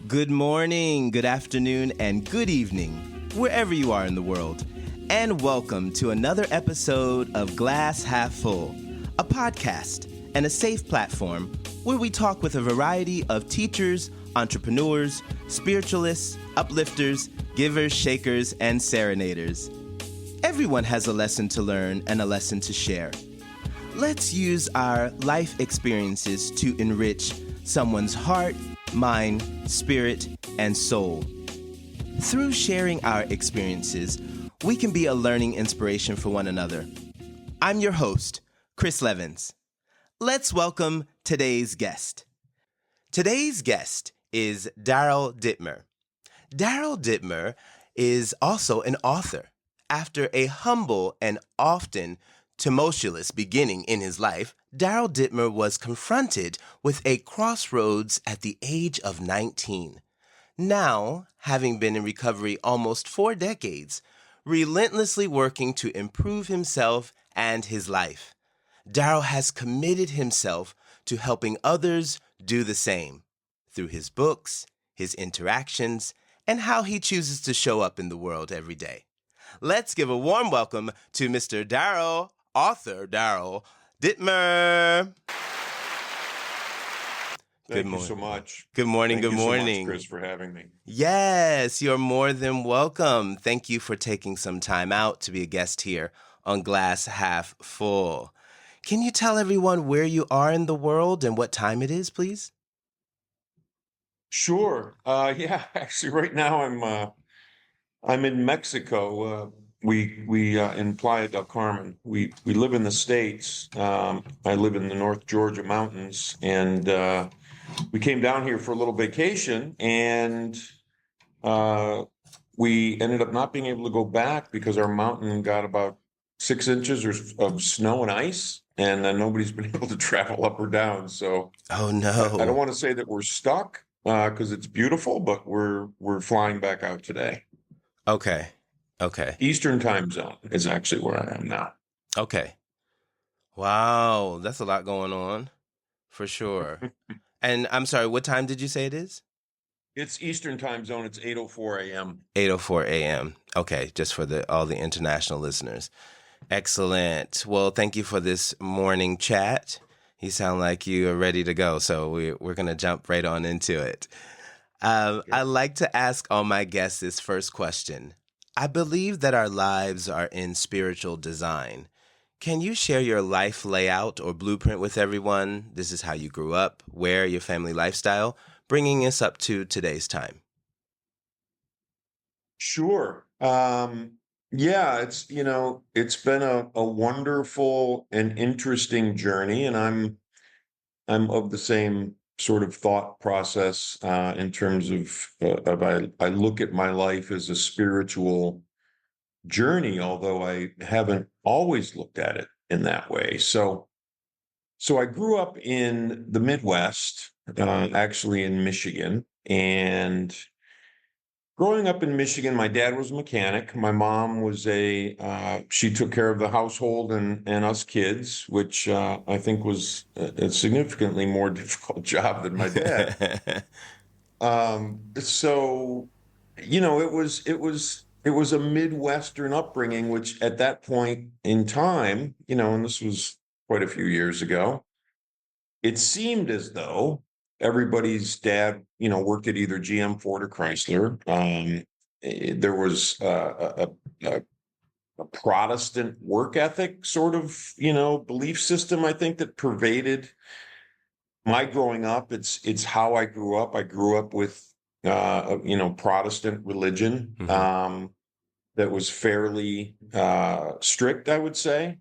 Good morning, good afternoon, and good evening, wherever you are in the world. And welcome to another episode of Glass Half Full, a podcast and a safe platform where we talk with a variety of teachers, entrepreneurs, spiritualists, uplifters, givers, shakers, and serenaders. Everyone has a lesson to learn and a lesson to share. Let's use our life experiences to enrich someone's heart, mind, spirit, and soul. Through sharing our experiences, we can be a learning inspiration for one another. I'm your host, Chris Levens. Let's welcome today's guest. Today's guest is Daryl Dittmer. Daryl Dittmer is also an author. After a humble and often tumultuous beginning in his life, Daryl Dittmer was confronted with a crossroads at the age of 19. Now, having been in recovery almost 4 decades, relentlessly working to improve himself and his life, Daryl has committed himself to helping others do the same through his books, his interactions, and how he chooses to show up in the world every day. Let's give a warm welcome to Mr. Author Daryl Dittmer. Thank you so much. Good morning. Thank good you morning. So much, Chris, for having me. Yes, you're more than welcome. Thank you for taking some time out to be a guest here on Glass Half Full. Can you tell everyone where you are in the world and what time it is, please? Sure. Actually, right now I'm in Mexico. We in Playa del Carmen. We live in the States. I live in the North Georgia mountains, and we came down here for a little vacation, and we ended up not being able to go back because our mountain got about 6 inches of snow and ice, and nobody's been able to travel up or down. So, Oh no! I don't want to say that we're stuck because it's beautiful, but we're flying back out today. Okay. Eastern time zone is actually where I am now. Okay. Wow, that's a lot going on, for sure. And I'm sorry, what time did you say it is? It's Eastern time zone. It's 8:04 a.m. 8:04 a.m. Okay, just for all the international listeners. Excellent. Well, thank you for this morning chat. You sound like you are ready to go, so we're going to jump right on into it. I like to ask all my guests this first question. I believe that our lives are in spiritual design. Can you share your life layout or blueprint with everyone? This is how you grew up, where your family lifestyle, bringing us up to today's time. Sure. It's been a wonderful and interesting journey, and I'm of the same sort of thought process in terms of I look at my life as a spiritual journey, although I haven't always looked at it in that way. So I grew up in the Midwest, actually in Michigan, and growing up in Michigan, my dad was a mechanic. My mom was she took care of the household and us kids, which I think was a significantly more difficult job than my dad. So, it was a Midwestern upbringing, which at that point in time, and this was quite a few years ago, it seemed as though everybody's dad, worked at either GM, Ford, or Chrysler. There was a Protestant work ethic sort of, belief system, I think, that pervaded my growing up. It's how I grew up. I grew up with, Protestant religion that was fairly strict, I would say.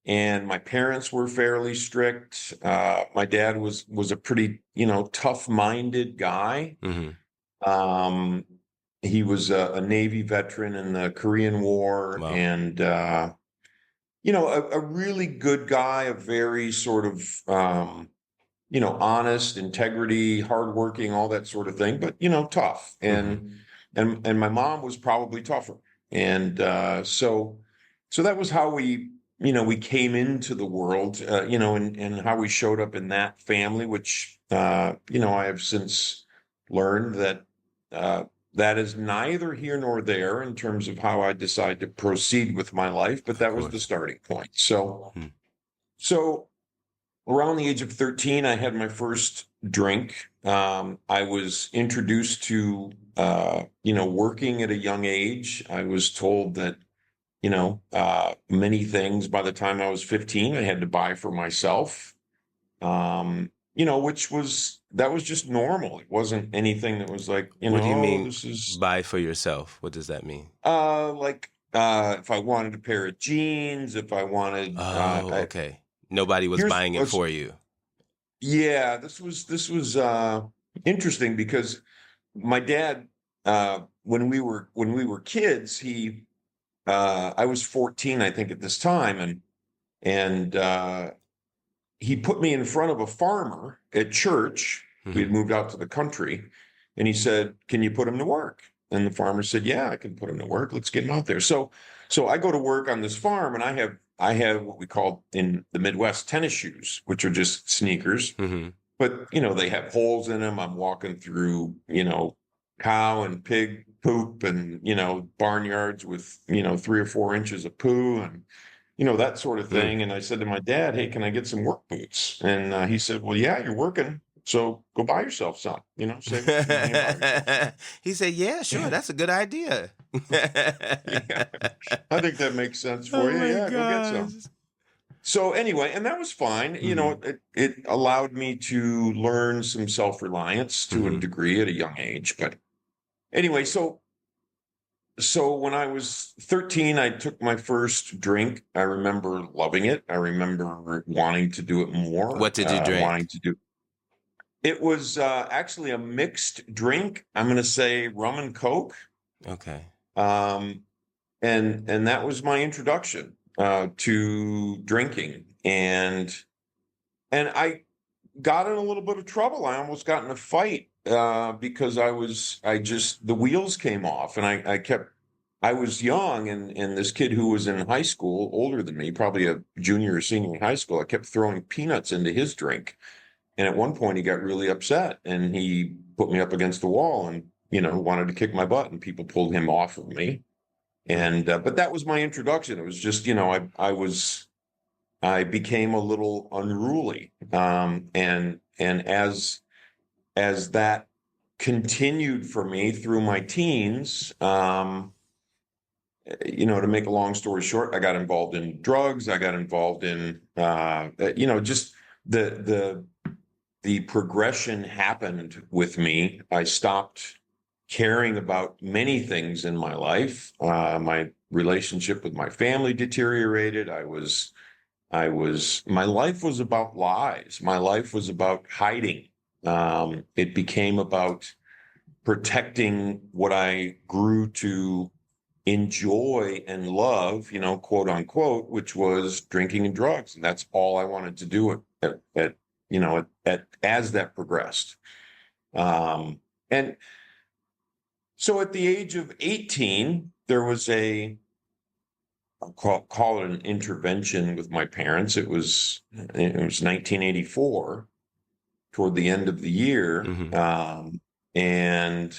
And my parents were fairly strict. My dad was a pretty, tough-minded guy. Mm-hmm. He was a Navy veteran in the Korean War. Wow. And, a really good guy, a very sort of, honest, integrity, hardworking, all that sort of thing, but, tough. And my mom was probably tougher. And so that was how we came into the world, and how we showed up in that family, which, I have since learned that that is neither here nor there in terms of how I decide to proceed with my life, but Of that was the course. starting point. So, Hmm. so around the age of 13, I had my first drink. I was introduced to, working at a young age. I was told that, many things by the time I was 15, I had to buy for myself. That was just normal. It wasn't anything that was like, What do you oh, mean this is buy for yourself? What does that mean? if I wanted a pair of jeans, if I wanted, Oh, okay. Nobody was here's buying it what's for you. yeah, this was interesting because my dad, when we were kids, I was 14, I think, at this time, and he put me in front of a farmer at church. We Hmm. had moved out to the country, and he said, "Can you put him to work?" And the farmer said, "Yeah, I can put him to work. Let's get him out there." So I go to work on this farm, and I have what we call in the Midwest tennis shoes, which are just sneakers, Hmm. but they have holes in them. I'm walking through, cow and pig poop and barnyards with 3 or 4 inches of poo and that sort of Mm. thing. And I said to my dad, "Hey, can I get some work boots?" And he said, "Well, yeah, you're working, so go buy yourself some. Save up some money and buy yourself some." He said, "Yeah, sure, Yeah, that's a good idea." yeah. I think that makes sense for Oh you. my Yeah, go get gosh. some. So anyway, and that was fine. Hmm. It allowed me to learn some self-reliance to a Hmm. degree at a young age. But anyway, so when I was 13, I took my first drink. I remember loving it. I remember wanting to do it more, What did you wanting drink? to do. It was actually a mixed drink. I'm going to say rum and Coke. Okay. Um, and that was my introduction to drinking. And I got in a little bit of trouble. I almost got in a fight because the wheels came off, and I was young, and this kid who was in high school, older than me, probably a junior or senior in high school, I kept throwing peanuts into his drink. And at one point he got really upset and he put me up against the wall and, wanted to kick my butt, and people pulled him off of me. Mm. And, but that was my introduction. It was just, I became a little unruly. And as that continued for me through my teens, to make a long story short, I got involved in drugs. I got involved in, just the the progression happened with me. I stopped caring about many things in my life. My relationship with my family deteriorated. My life was about lies. My life was about hiding. It became about protecting what I grew to enjoy and love, quote unquote, which was drinking and drugs. And that's all I wanted to do as that progressed. And so at the age of 18, there was I'll call it an intervention with my parents. It was 1984, toward the end of the year. Hmm. And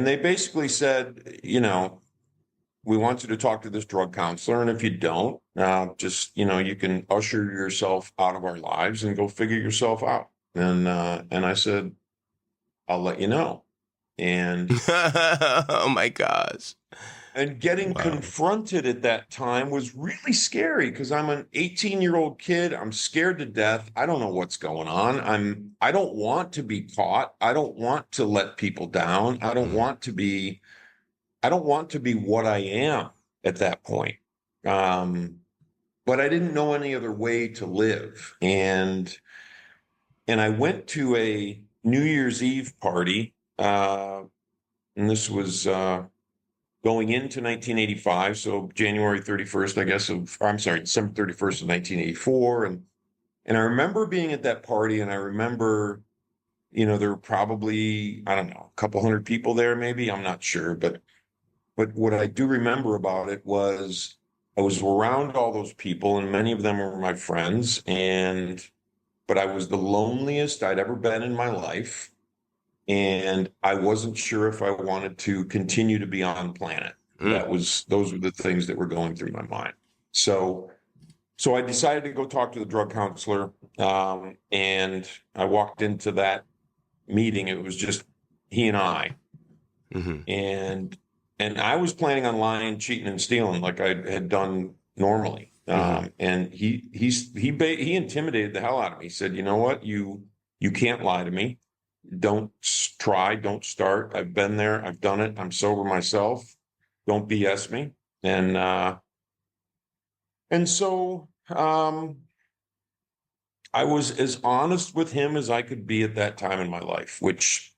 they basically said, we want you to talk to this drug counselor. And if you don't, you can usher yourself out of our lives and go figure yourself out. And I said, I'll let you know. And Oh my gosh. getting Wow. confronted at that time was really scary because I'm an 18-year-old kid. I'm scared to death. I don't know what's going on. I don't want to be caught. I don't want to let people down. Mm. I don't want to be what I am at that point. Um, but I didn't know any other way to live. And I went to a New Year's Eve party, and this was going into 1985, so January 31st, I guess, I'm sorry, December 31st of 1984. And I remember being at that party, and I remember, there were probably, I don't know, a couple hundred people there, maybe, I'm not sure. But what I do remember about it was I was around all those people, and many of them were my friends, but I was the loneliest I'd ever been in my life. and I wasn't sure if I wanted to continue to be on planet. Those were the things that were going through my mind. So I decided to go talk to the drug counselor, and I walked into that meeting. It was just he and I, and I was planning on lying, cheating, and stealing like I had done normally. And he intimidated the hell out of me. He said, "You know what? You can't lie to me. Don't try. Don't start. I've been there. I've done it. I'm sober myself. Don't BS me." And so I was as honest with him as I could be at that time in my life, which,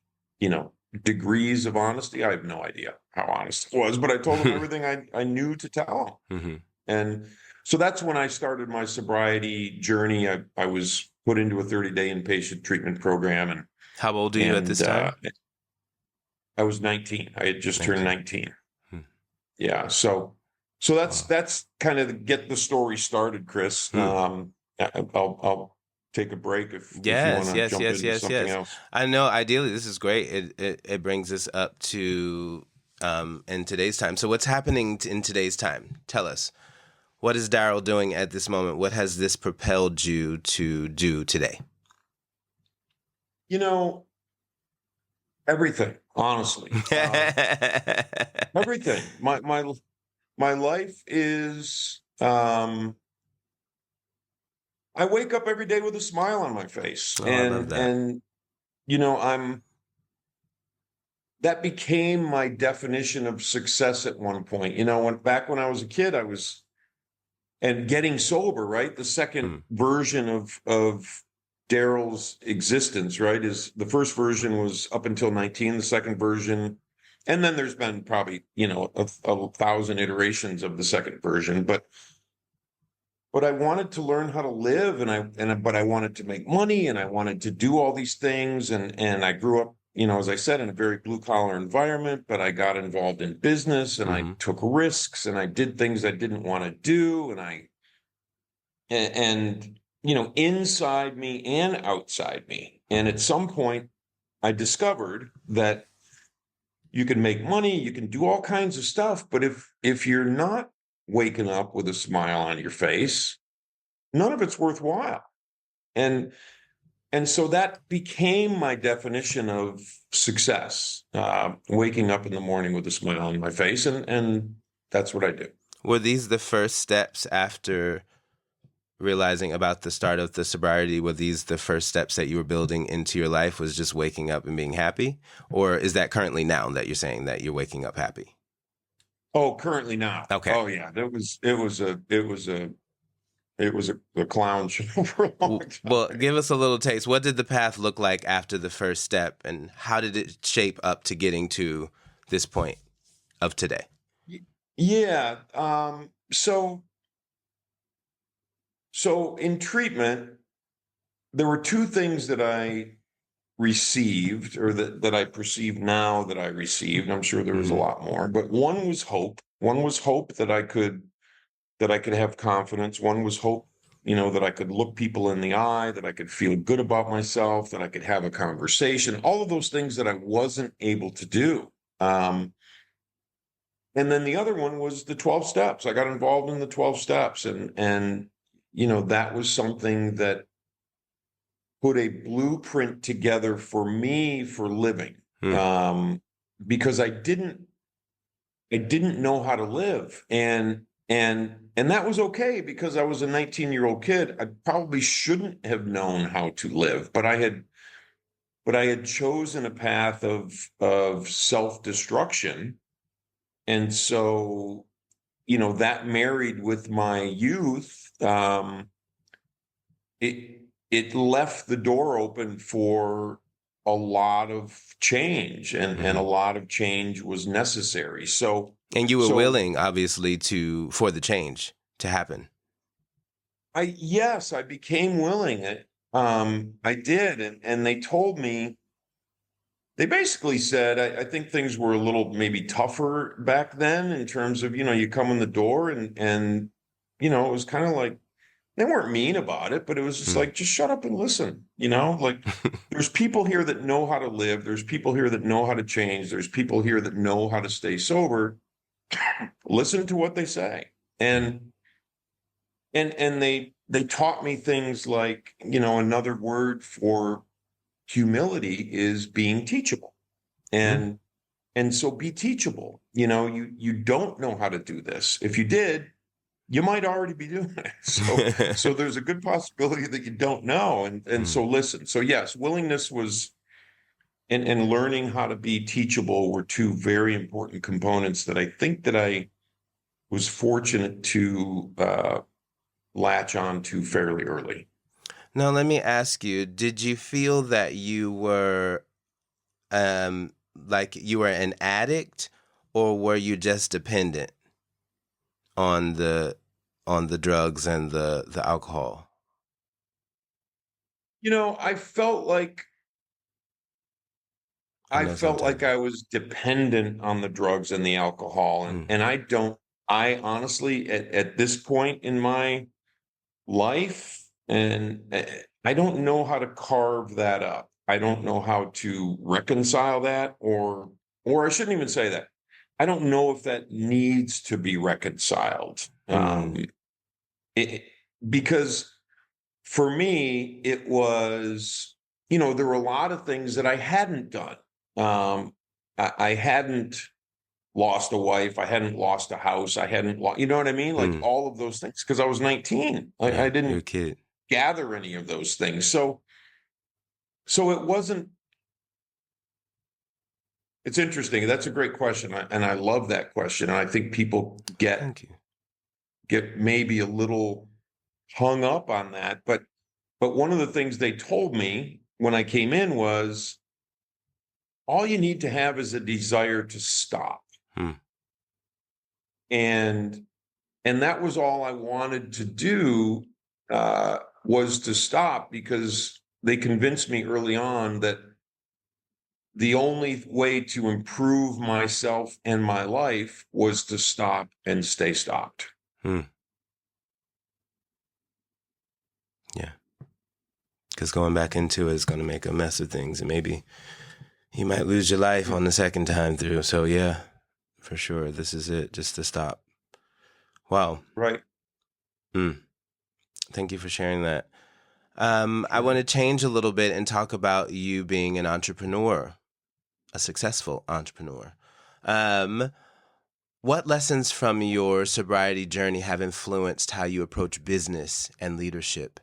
degrees of honesty, I have no idea how honest it was, but I told him everything I knew to tell him. And so that's when I started my sobriety journey. I was put into a 30-day inpatient treatment program. And how old are you at this time? I was 19. I had just turned 19. Yeah. So that's kind of get the story started, Chris. I'll take a break if you want to jump into something else. I know. Ideally, this is great. It brings us up to in today's time. So what's happening in today's time? Tell us. What is Daryl doing at this moment? What has this propelled you to do today? Everything, honestly. Everything. My life is, I wake up every day with a smile on my face. I love that. And, that became my definition of success at one point. Back when I was a kid, and getting sober, right? The second version of Daryl's existence, right? Is the first version was up until 19, the second version, and then there's been probably, a 1,000 iterations of the second version, but I wanted to learn how to live, but I wanted to make money, and I wanted to do all these things. And I grew up, as I said, in a very blue collar environment, but I got involved in business, and I took risks, and I did things I didn't want to do. And inside me and outside me. And at some point I discovered that you can make money, you can do all kinds of stuff, but if you're not waking up with a smile on your face, none of it's worthwhile. And so that became my definition of success, waking up in the morning with a smile on my face. And that's what I do. Were these the first steps after realizing about the start of the sobriety? Were these the first steps that you were building into your life, was just waking up and being happy? Or is that currently now that you're saying that you're waking up happy? Oh, currently now. Okay. Oh yeah. It was a clown show for a long time. Well, give us a little taste. What did the path look like after the first step, and how did it shape up to getting to this point of today? Yeah. So in treatment, there were two things that I received, or that I perceive now that I received. I'm sure there was a lot more, but one was hope. One was hope that I could have confidence. One was hope, that I could look people in the eye, that I could feel good about myself, that I could have a conversation, all of those things that I wasn't able to do. And then the other one was the 12 steps. I got involved in the 12 steps, and that was something that put a blueprint together for me for living, because I didn't know how to live, and that was okay, because I was a 19-year-old kid. I probably shouldn't have known how to live, but I had chosen a path of self-destruction, and so that married with my youth, it left the door open for a lot of change, and a lot of change was necessary. And you were willing, obviously, for the change to happen. Yes, I became willing. I did. And they told me, they basically said, I think things were a little maybe tougher back then in terms of, you come in the door, and it was kind of like, They weren't mean about it, but it was just like, just shut up and listen, like there's people here that know how to live. There's people here that know how to change. There's people here that know how to stay sober. Listen to what they say. And they taught me things like, another word for humility is being teachable. And so be teachable. You don't know how to do this. If you did, you might already be doing it. So there's a good possibility that you don't know. And so listen. So yes, willingness was and learning how to be teachable were two very important components that I think that I was fortunate to latch on to fairly early. Now, let me ask you, did you feel that you were like you were an addict, or were you just dependent on the drugs and the alcohol? I felt like I was dependent on the drugs and the alcohol. And I honestly, at this point in my life, and I don't know how to carve that up. I don't know how to reconcile that, or I shouldn't even say that. I don't know if that needs to be reconciled. Because for me, it was, there were a lot of things that I hadn't done. I hadn't lost a wife. I hadn't lost a house. I hadn't lost, you know what I mean? Like all of those things, because I was 19. I didn't gather any of those things. So it wasn't, it's interesting. That's a great question. And I love that question. And I think people get maybe a little hung up on that. But one of the things they told me when I came in was, all you need to have is a desire to stop. And that was all I wanted to do, was to stop, because they convinced me early on that the only way to improve myself and my life was to stop and stay stopped. Yeah. Because going back into it is going to make a mess of things, and maybe you might lose your life on the second time through. So yeah, for sure. This is it, just to stop. Wow. Right. Thank you for sharing that. I want to change a little bit and talk about you being an entrepreneur, a successful entrepreneur. What lessons from your sobriety journey have influenced how you approach business and leadership?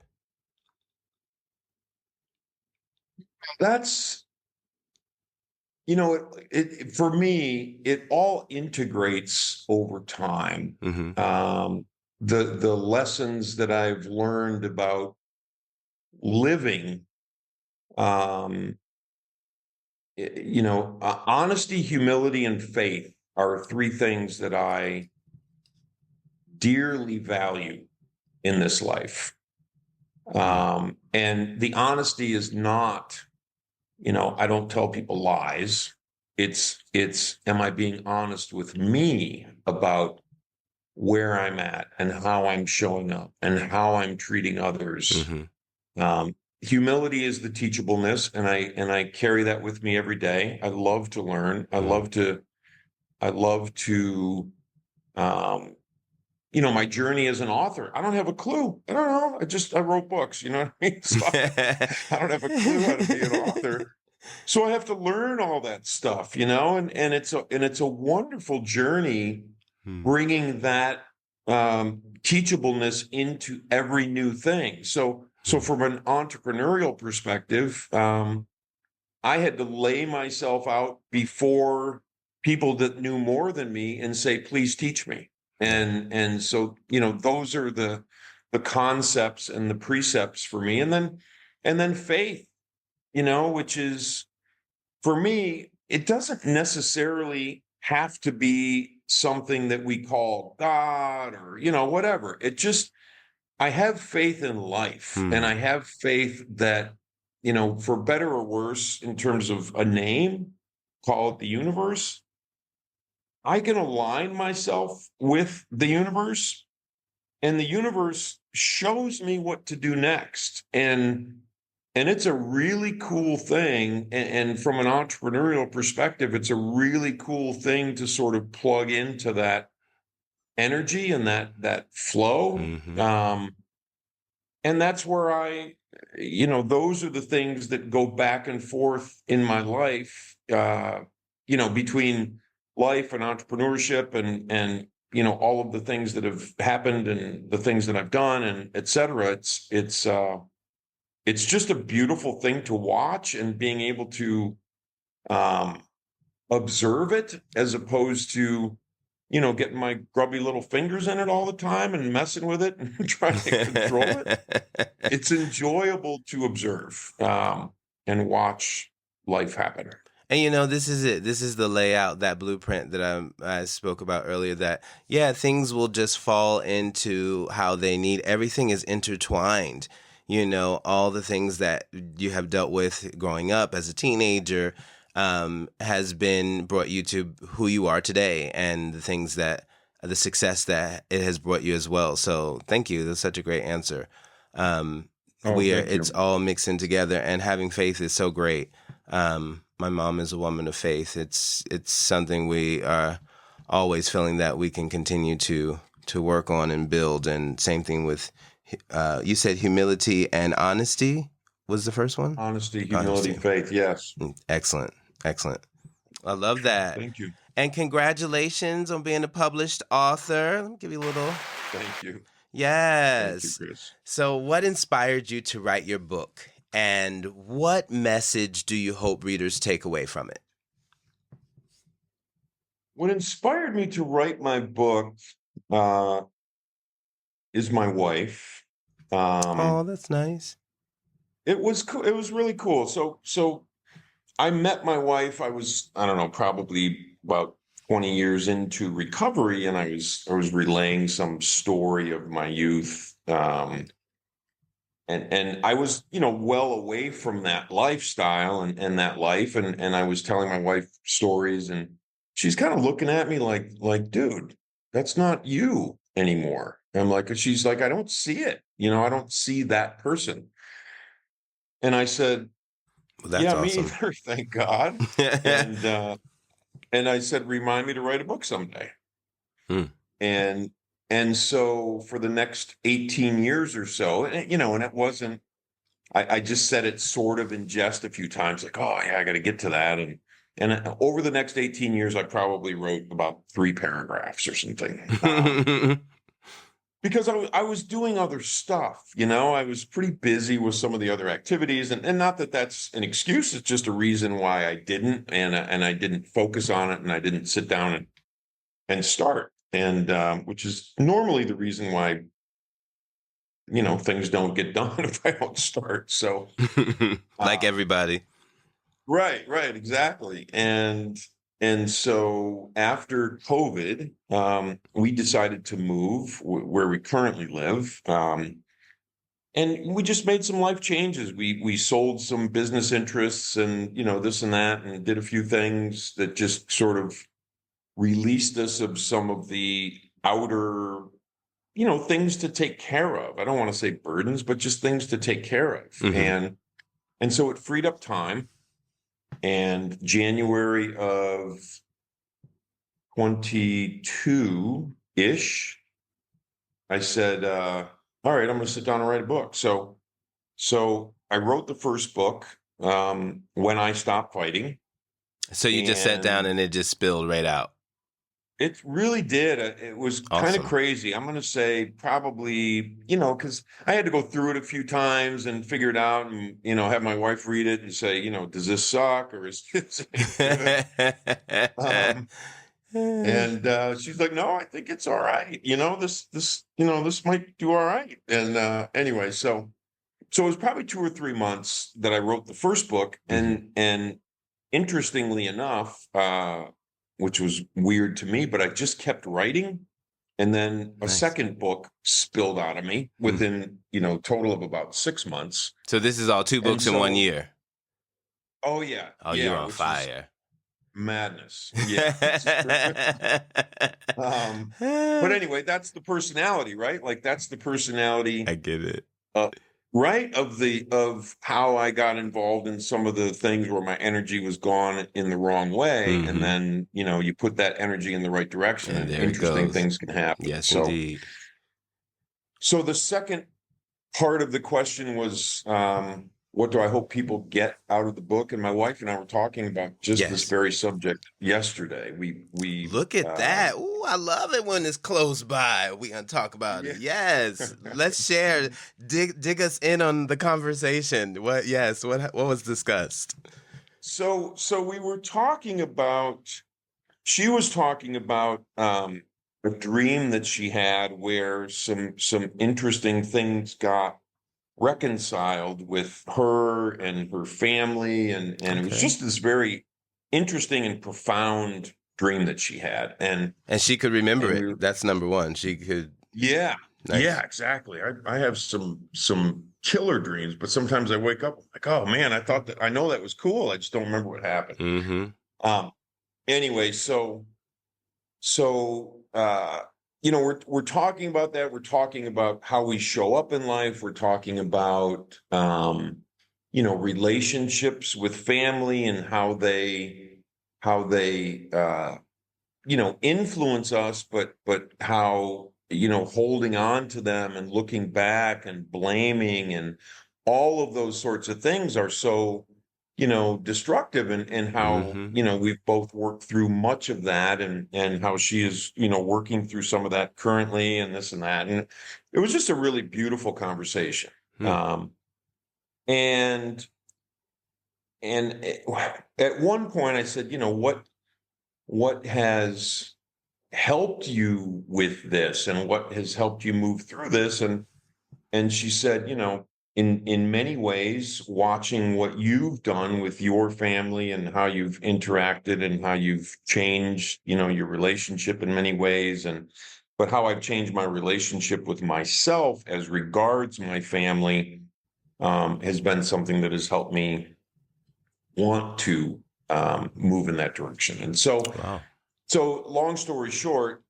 That's, for me, it all integrates over time. The lessons that I've learned about living, honesty, humility, and faith are three things that I dearly value in this life. And the honesty is not, I don't tell people lies. It's, am I being honest with me about where I'm at and how I'm showing up and how I'm treating others? Humility is the teachableness, and I carry that with me every day. I love to learn. I love to, my journey as an author. I don't have a clue. I don't know. I wrote books, you know what I mean? So I don't have a clue how to be an author. So I have to learn all that stuff, and it's a wonderful journey, bringing that teachableness into every new thing. So from an entrepreneurial perspective, I had to lay myself out before people that knew more than me and say, please teach me. And so, those are the concepts and the precepts for me. And then faith, which is, for me, it doesn't necessarily have to be something that we call God or, whatever. It just, I have faith in life, and I have faith that, for better or worse, in terms of a name, call it the universe, I can align myself with the universe and the universe shows me what to do next. And it's a really cool thing. And from an entrepreneurial perspective, it's a really cool thing to sort of plug into that energy and that flow. And that's where those are the things that go back and forth in my life, between life and entrepreneurship and all of the things that have happened and the things that I've done and et cetera. It's just a beautiful thing to watch, and being able to observe it as opposed to, getting my grubby little fingers in it all the time and messing with it and trying to control it. It's enjoyable to observe and watch life happen. And this is it. This is the layout, that blueprint that I spoke about earlier, that, things will just fall into how they need. Everything is intertwined. All the things that you have dealt with growing up as a teenager has brought you to who you are today, and the success that it has brought you as well. So thank you. That's such a great answer. It's all mixed in together, and having faith is so great. My mom is a woman of faith. It's something we are always feeling that we can continue to work on and build. And same thing with, you said humility and honesty was the first one? Honesty, humility, faith. Yes. Excellent. I love that. Thank you. And congratulations on being a published author. Let me give you a little. Thank you. Yes. Thank you, Chris. So what inspired you to write your book? And what message do you hope readers take away from it? What inspired me to write my book is my wife. Oh, that's nice. It was cool. It was really cool. So I met my wife. I was, I don't know, probably about 20 years into recovery, and I was relaying some story of my youth. And I was, well away from that lifestyle and that life. And I was telling my wife stories, and she's kind of looking at me like, dude, that's not you anymore. And I'm like, she's like, I don't see it. I don't see that person. And I said, well, that's awesome. Me either, thank God. And I said, remind me to write a book someday. And so for the next 18 years or so, and it wasn't, I just said it sort of in jest a few times, like, oh yeah, I got to get to that. And over the next 18 years, I probably wrote about 3 paragraphs or something. Because I was doing other stuff, I was pretty busy with some of the other activities, and not that that's an excuse. It's just a reason why I didn't, and I didn't focus on it, and I didn't sit down and start. And which is normally the reason why, things don't get done if I don't start. So like everybody. Right, exactly. And so after COVID, we decided to move where we currently live. And we just made some life changes. We sold some business interests and, this and that, and did a few things that just sort of released us of some of the outer, things to take care of. I don't want to say burdens, but just things to take care of. And so it freed up time. And January of 22-ish, I said, all right, I'm going to sit down and write a book. So I wrote the first book, When I Stopped Fighting. So you just sat down and it just spilled right out. It really did. It was kind of crazy. I'm going to say probably, because I had to go through it a few times and figure it out and, have my wife read it and say, does this suck or is this good? And she's like, no, I think it's all right. This might do all right. And anyway, so it was probably 2 or 3 months that I wrote the first book. And interestingly enough, which was weird to me, but I just kept writing. And then a second book spilled out of me within, total of about 6 months. So this is all 2 books in 1 year. Oh, yeah. Oh, you're on fire. madness. Yeah. But anyway, that's the personality, right? Like that's the personality. I get it. Uh, right, of how I got involved in some of the things where my energy was gone in the wrong way, and then you put that energy in the right direction, And and there it interesting goes. things can happen. Yes, indeed. So the second part of the question was, what do I hope people get out of the book? And my wife and I were talking about just this very subject yesterday. We Look at that. Ooh, I love it when it's close by. We gonna talk about it. Yes. Let's share. Dig us in on the conversation. What was discussed? So we were talking about, she was talking about a dream that she had where some interesting things got reconciled with her and her family, and it was just this very interesting and profound dream that she had, and she could remember it. That's number one. She could. Yeah. Nice. Yeah, exactly. I have some killer dreams, but sometimes I wake up like, oh man, I know that was cool, I just don't remember what happened. Anyway, so we're talking about that. We're talking about how we show up in life. We're talking about relationships with family and how they influence us, but how holding on to them and looking back and blaming and all of those sorts of things are so destructive, and how we've both worked through much of that, and how she is working through some of that currently, and this and that, and it was just a really beautiful conversation. And at one point I said, what has helped you with this, and what has helped you move through this? And she said, in many ways, watching what you've done with your family and how you've interacted and how you've changed, your relationship in many ways, but how I've changed my relationship with myself as regards my family, has been something that has helped me want to move in that direction. And so, long story short,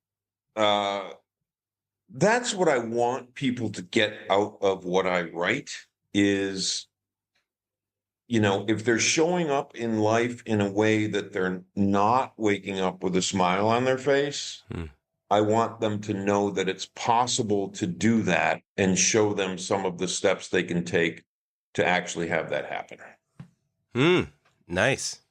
that's what I want people to get out of what I write is, if they're showing up in life in a way that they're not waking up with a smile on their face, I want them to know that it's possible to do that, and show them some of the steps they can take to actually have that happen. Nice.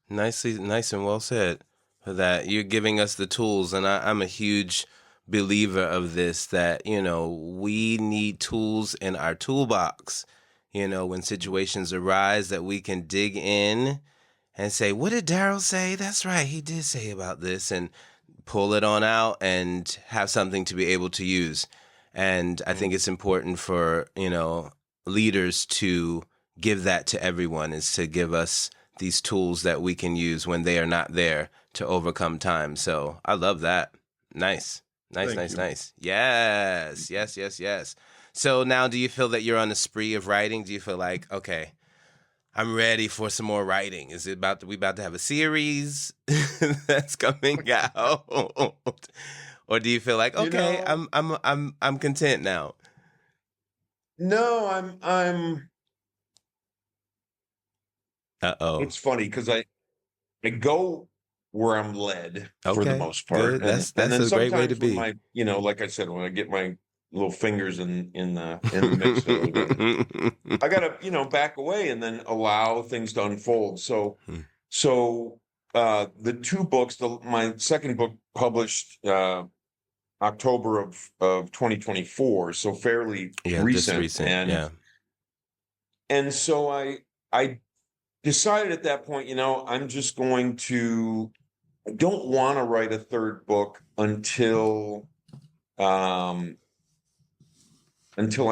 Nice and well said for that. You're giving us the tools, and I'm a huge believer of this, that, we need tools in our toolbox, when situations arise, that we can dig in and say, what did Daryl say? That's right, he did say about this, and pull it on out and have something to be able to use. And I think it's important for, leaders to give that to everyone, is to give us these tools that we can use when they are not there to overcome time. So I love that. Nice. Yes. So now, do you feel that you're on a spree of writing? Do you feel like, okay, I'm ready for some more writing? Is it we about to have a series that's coming out? Or do you feel like, okay, I'm content now? No, I'm It's funny because I go where I'm led for the most part. Good. That's a great way to be. Like I said, when I get my little fingers in the mix of it, I gotta, back away and then allow things to unfold. So the two books, my second book published October of 2024, so fairly recent. And so I decided at that point, I'm just going to, I don't want to write a third book until I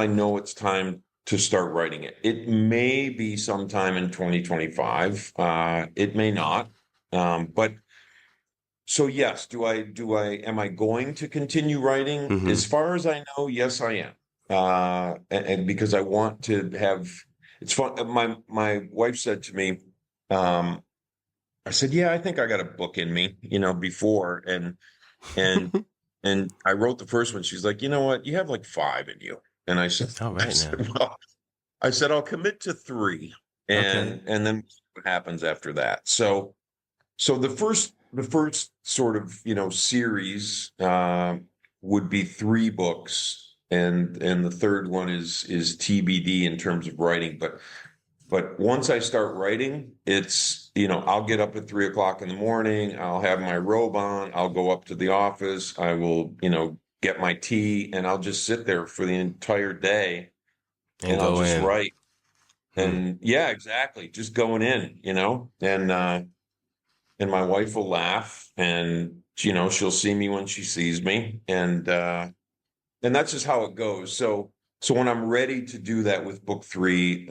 know it's time to start writing it. It may be sometime in 2025. It may not. But so yes, am I going to continue writing? As far as I know, yes, I am. And because I want to have, it's fun. My wife said to me, I said, yeah, I think I got a book in me, before. And and I wrote the first one. She's like, you know what? You have like 5 in you. And I said, All right now. well, I said, I'll commit to 3. Okay. And then what happens after that. So the first sort of, series would be 3 books. And the third one is TBD in terms of writing. But once I start writing, it's, I'll get up at 3 o'clock in the morning. I'll have my robe on. I'll go up to the office. I will, get my tea, and I'll just sit there for the entire day, And and I'll go just in. write. And yeah, exactly. Just going in, and my wife will laugh, and, she'll see me when she sees me. And that's just how it goes. So when I'm ready to do that with book 3,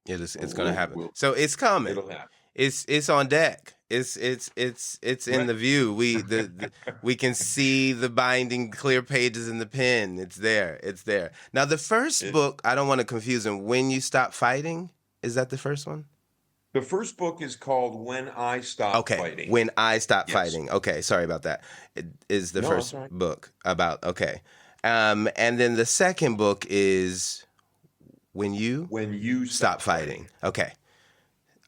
It's gonna we'll, happen. we'll, So it's coming. it'll happen. It's on deck. It's in Right. the view. We can see the binding clear pages in the pen. It's there. It's there. Now the first book, I don't want to confuse them. When You Stop Fighting, is that the first one? The first book is called When I Stop Okay. Fighting. When I Stop Yes. Fighting. Okay, sorry about that. It is the No, first that's all right. book about okay. And then the second book is When You When You Stop Fighting. Okay.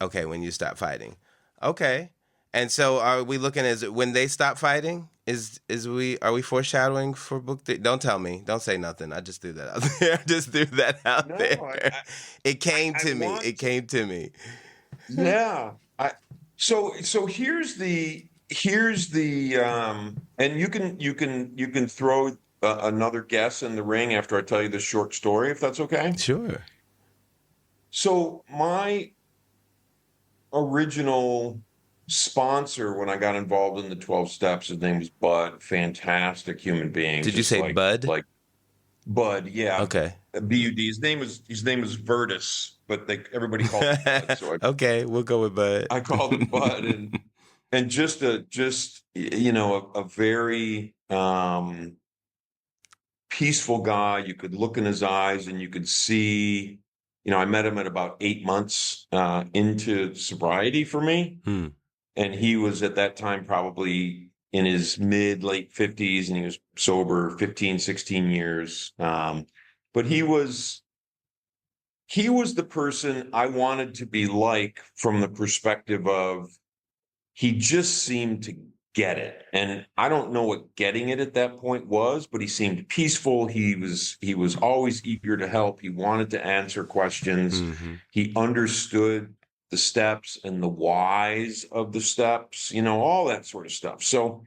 Okay, When You Stop Fighting. Okay. And so are we looking as when they stop fighting? Are we foreshadowing for book 3? Don't tell me. Don't say nothing. I just threw that out there. I just threw that out No, there. It came I to me. want It came to me. Yeah. So here's the and you can throw another guess in the ring after I tell you the short story, if that's okay. Sure. So my original sponsor when I got involved in the 12 steps, his name was Bud, fantastic human being, Did you just say Bud? like Bud, yeah. Okay. Bud. His name was Vertus, but everybody called him Bud. So Okay, we'll go with Bud. I called him Bud, and just a very peaceful guy. You could look in his eyes and you could see, I met him at about 8 months into sobriety for me. Hmm. And he was at that time probably in his late 50s, and he was sober 15, 16 years. But he was the person I wanted to be like, from the perspective of, he just seemed to get it. And I don't know what getting it at that point was, but he seemed peaceful. He was always eager to help. He wanted to answer questions. Mm-hmm. He understood the steps and the whys of the steps, all that sort of stuff. So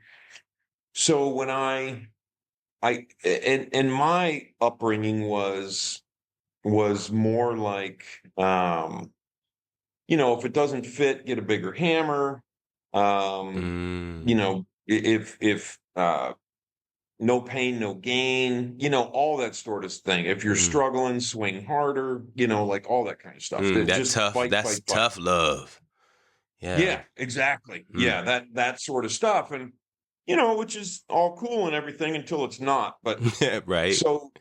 when and my upbringing was more like, if it doesn't fit, get a bigger hammer. If no pain, no gain, all that sort of thing. If you're struggling, swing harder, like all that kind of stuff. Just fight, That's fight, fight. tough love. Yeah. Yeah, exactly. Yeah, that sort of stuff. And, which is all cool and everything until it's not. But Right. so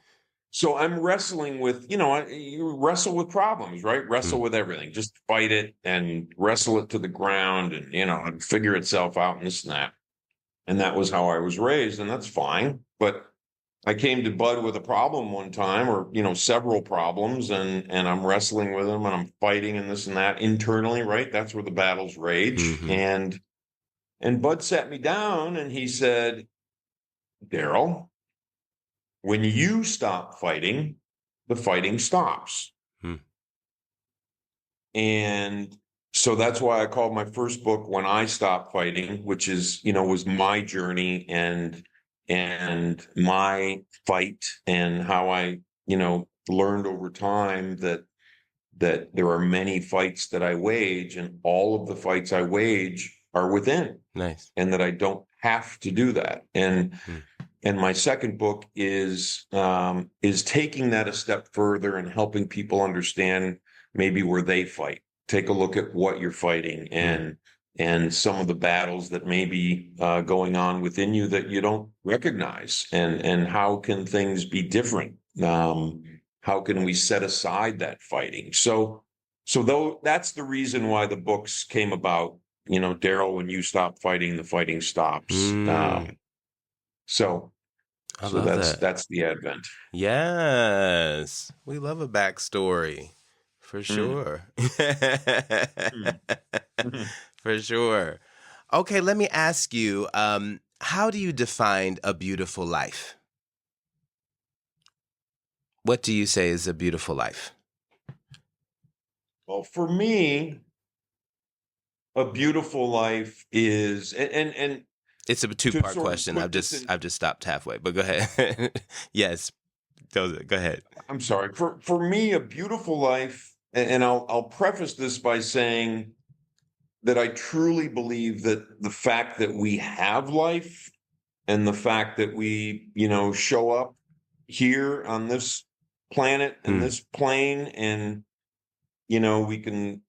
I'm wrestling with, you wrestle with problems, right? Wrestle with everything. Just fight it and wrestle it to the ground, and, and figure itself out, and this and that. And that was how I was raised, and that's fine. But I came to Bud with a problem one time, or, several problems, and I'm wrestling with them, and I'm fighting and this and that internally, right? That's where the battles rage. Mm-hmm. And Bud sat me down and he said, Daryl, when you stop fighting, the fighting stops. And so that's why I called my first book When I Stopped Fighting, which is, was my journey and my fight, and how I, learned over time that there are many fights that I wage, and all of the fights I wage are within. Nice. And that I don't have to do that. And my second book is taking that a step further and helping people understand maybe where they fight. Take a look at what you're fighting, and some of the battles that may be going on within you that you don't recognize, and how can things be different? How can we set aside that fighting? So so though that's the reason why the books came about. Daryl, when you stop fighting, the fighting stops. So I so love that's that. that's the advent. Yes. We love a backstory. For Mm, sure. mm, mhm. For sure. Okay, let me ask you, how do you define a beautiful life? What do you say is a beautiful life? Well, for me, a beautiful life is, and It's a to two-part sort of question. put this in, I've just stopped halfway, but go ahead. Yes, go ahead. I'm sorry, for me, a beautiful life, and I'll preface this by saying that I truly believe that the fact that we have life and the fact that we, show up here on this planet and Hmm. this plane, and we can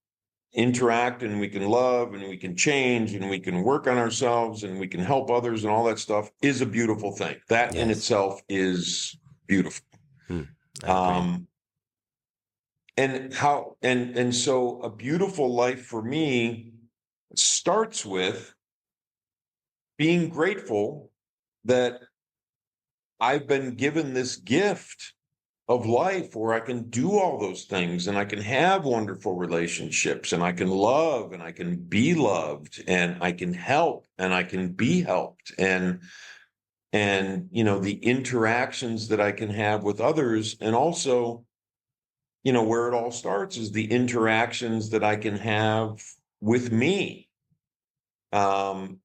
interact and we can love and we can change and we can work on ourselves and we can help others and all that stuff is a beautiful thing. That in Yes. itself is beautiful. Hmm. I agree. Um, and so a beautiful life for me starts with being grateful that I've been given this gift of life where I can do all those things and I can have wonderful relationships and I can love and I can be loved and I can help and I can be helped, and the interactions that I can have with others, and also where it all starts is the interactions that I can have with me, and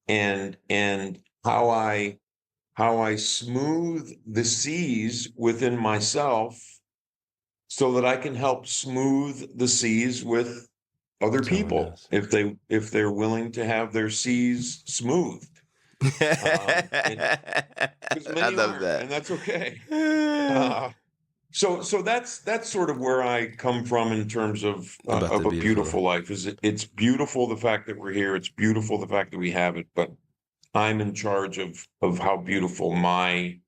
how I smooth the seas within myself so that I can help smooth the seas with other Someone people else. if they're willing to have their seas smoothed. And because I many love aren't, that. and that's okay. So that's sort of where I come from in terms About of the a beautiful. beautiful life. It's beautiful the fact that we're here. It's beautiful the fact that we have it, but I'm in charge of how beautiful my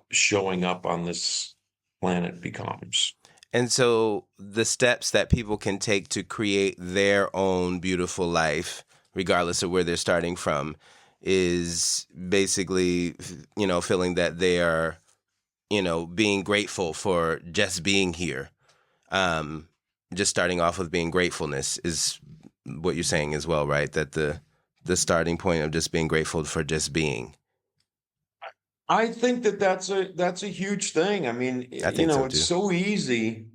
showing up on this planet becomes. And so the steps that people can take to create their own beautiful life, regardless of where they're starting from, is basically, feeling that they are, being grateful for just being here. Um, just starting off with being gratefulness is what you're saying as well, right? That the starting point of just being grateful for just being. I think that's a huge thing. I mean, I think so it's too. so easy,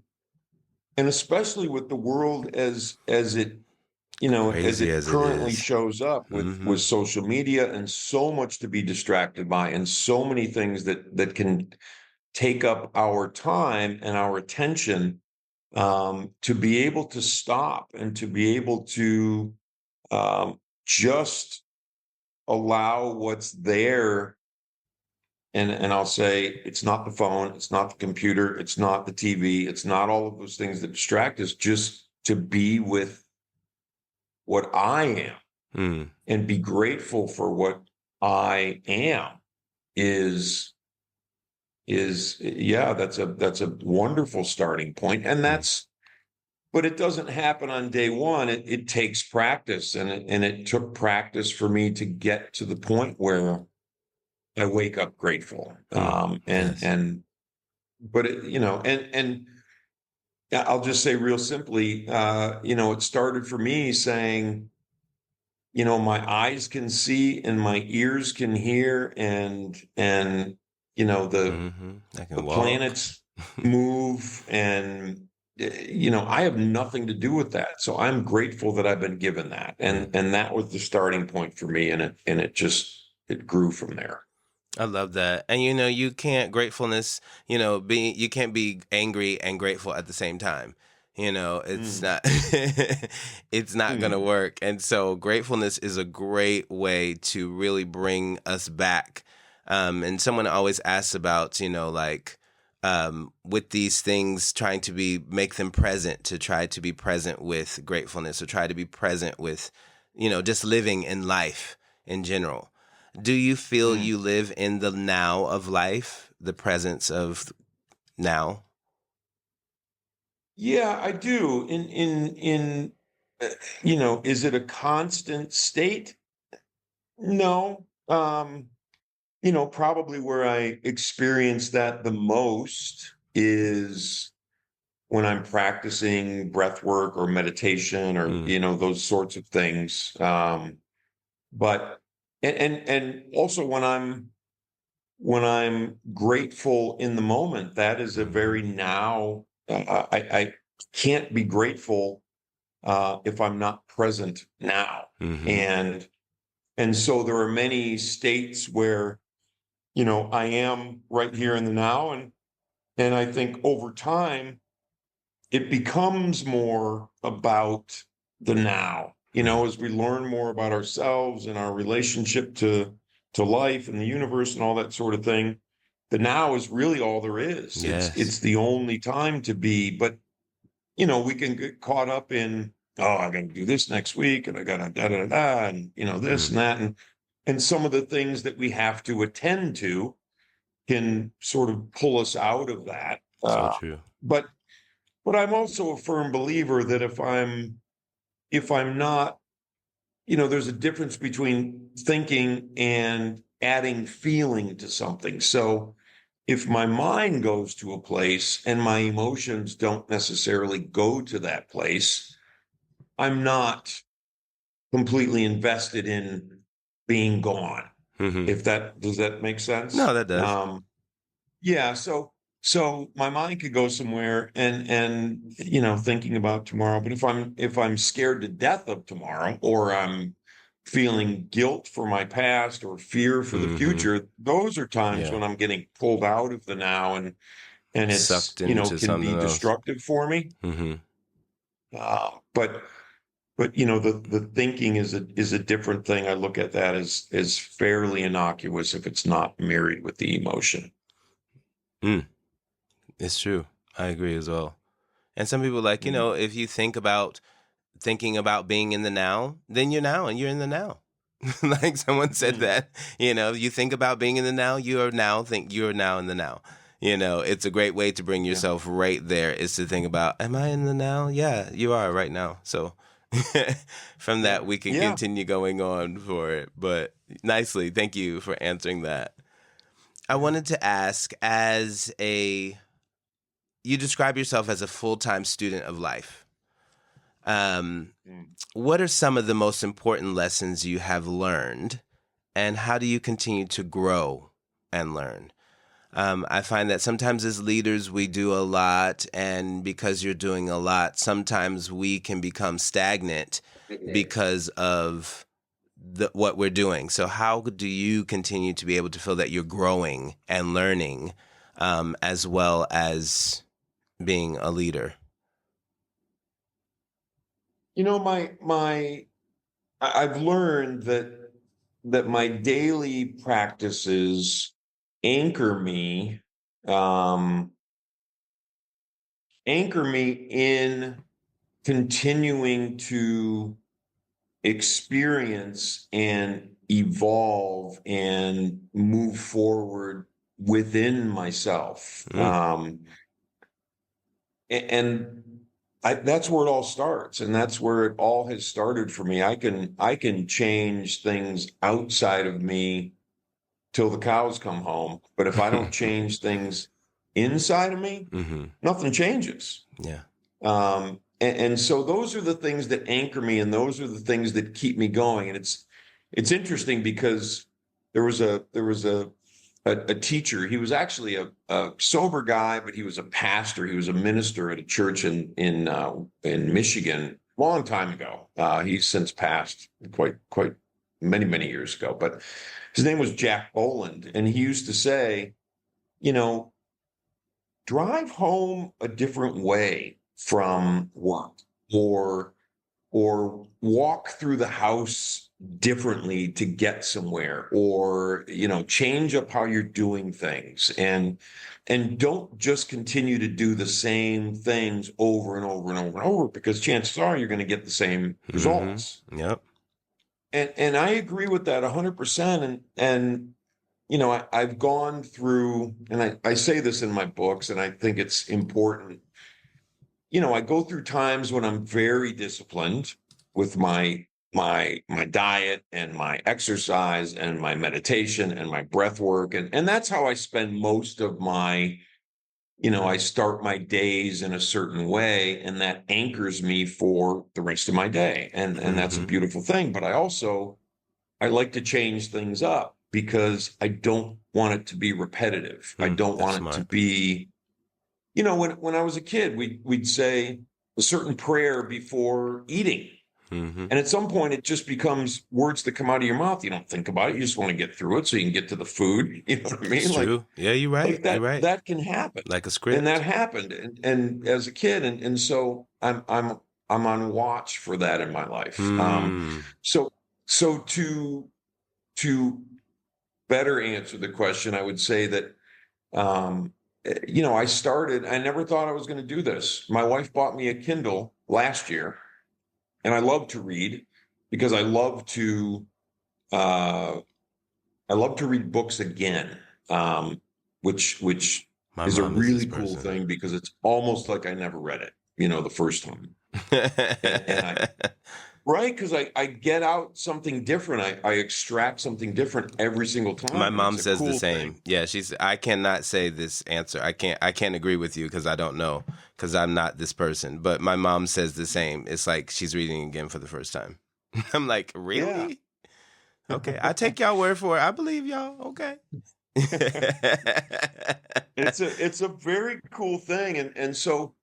and especially with the world as Crazy it as it currently is. shows up Mm-hmm. with social media and so much to be distracted by and so many things that can take up our time and our attention, to be able to stop and to be able to, just allow what's there. And I'll say it's not the phone, it's not the computer, it's not the TV, it's not all of those things that distract us, just to be with what I am Mm. and be grateful for what I am is yeah, that's a wonderful starting point. And Mm. but it doesn't happen on day one. It takes practice, and it took practice for me to get to the point where I wake up grateful. Mm. Yes. But and I'll just say real simply, it started for me saying, my eyes can see and my ears can hear, and the Mm-hmm. I the can walk. planets move, and I have nothing to do with that. So I'm grateful that I've been given that, Mm. and that was the starting point for me, and it just it grew from there. I love that. And you can't gratefulness, you can't be angry and grateful at the same time. It's Mm, not it's not going to mm, work. And so gratefulness is a great way to really bring us back. And someone always asks about, like with these things trying to make them present, to try to be present with gratefulness, or try to be present with, just living in life in general. Do you feel mm. you live in the now of life, the presence of now? Yeah, I do. Is it a constant state? No. Probably where I experience that the most is when I'm practicing breath work or meditation or, Mm, those sorts of things. But and also when I'm grateful in the moment, that is a mhm, very now. I can't be grateful if I'm not present now, mhm, and so there are many states where I am right here in the now, and I think over time it becomes more about the now. mm. As we learn more about ourselves and our relationship to life and the universe and all that sort of thing, the now is really all there is. It's Yes. the only time to be. But we can get caught up in, oh, I got to do this next week, and I got to da da da, and this Mm, and that, and some of the things that we have to attend to can sort of pull us out of that. so true. But I'm also a firm believer that if I'm not, there's a difference between thinking and adding feeling to something. So if my mind goes to a place and my emotions don't necessarily go to that place, I'm not completely invested in being gone. Mhm. If that does that make sense? No, that does. Yeah, so my mind could go somewhere and thinking about tomorrow, but if I'm scared to death of tomorrow, or I'm feeling guilt for my past or fear for the Mhm. future, those are times Yeah. when I'm getting pulled out of the now, and it's Sucked into can be something else. destructive for me. Mhm. But the thinking is a different thing. I look at that as fairly innocuous if it's not married with the emotion. Mm, it's true. I agree as well. And some people like, Mm. if you think about thinking about being in the now, then you're now and you're in the now. Like someone said Mm. that, you think about being in the now, you're now in the now. It's a great way to bring Yeah. yourself right there is to think about, am I in the now? Yeah, you are right now. So from Yeah. that, we can Yeah. continue going on for it. But nicely, thank you for answering that. I Yeah. wanted to ask, you describe yourself as a full-time student of life. Um, Mm. what are some of the most important lessons you have learned, and how do you continue to grow and learn? I find that sometimes as leaders, we do a lot, and because you're doing a lot, sometimes we can become stagnant because of what we're doing. So, how do you continue to be able to feel that you're growing and learning, as well as being a leader? I've learned that my daily practices anchor me, um, anchor me in continuing to experience and evolve and move forward within myself. Mm, And that's where it all starts, and that's where it all has started for me. I can change things outside of me till the cows come home, but if I don't change things inside of me, mm-hmm. nothing changes. Yeah. And so those are the things that anchor me, and those are the things that keep me going. And it's interesting because there was a teacher. He was actually a sober guy, but he was a pastor. He was a minister at a church in Michigan a long time ago. He's since passed quite many years ago. But his name was Jack Boland, and he used to say, you know, drive home a different way from work, or walk through the house differently to get somewhere, or change up how you're doing things, and don't just continue to do the same things over and over and over and over, because chances are you're going to get the same results. Mm-hmm. Yep. And I agree with that 100%. And I've gone through, and I say this in my books, and I think it's important. I go through times when I'm very disciplined with my diet and my exercise and my meditation and my breath work. And that's how I spend most of my, I start my days in a certain way, and that anchors me for the rest of my day. And that's a beautiful thing. But I like to change things up because I don't want it to be repetitive. I don't That's want it to smart. be, when I was a kid, we'd say a certain prayer before eating. Mm-hmm. And at some point, it just becomes words that come out of your mouth. You don't think about it. You just want to get through it so you can get to the food. You know what I mean? It's true. Yeah, you're right. Like You're that, right. that can happen. Like a And that script. happened. And as a kid. And so I'm on watch for that in my life. Hmm. So, so to better answer the question, I would say that, I never thought I was going to do this. My wife bought me a Kindle last year, and I love to read because uh, I love to read books again, which My is a mom is this really cool person. thing because it's almost like I never read it, the first time. And I right, because I get out something different. I extract something different every single My time, and mom it's a says the cool thing. same. Yeah, I cannot say this answer. I can't agree with you because I don't know because I'm not this person. But my mom says the same. It's like she's reading again for the first time. I'm like, Yeah. really? Okay, I take y'all word for it. I believe y'all. Okay. It's a very cool thing, and so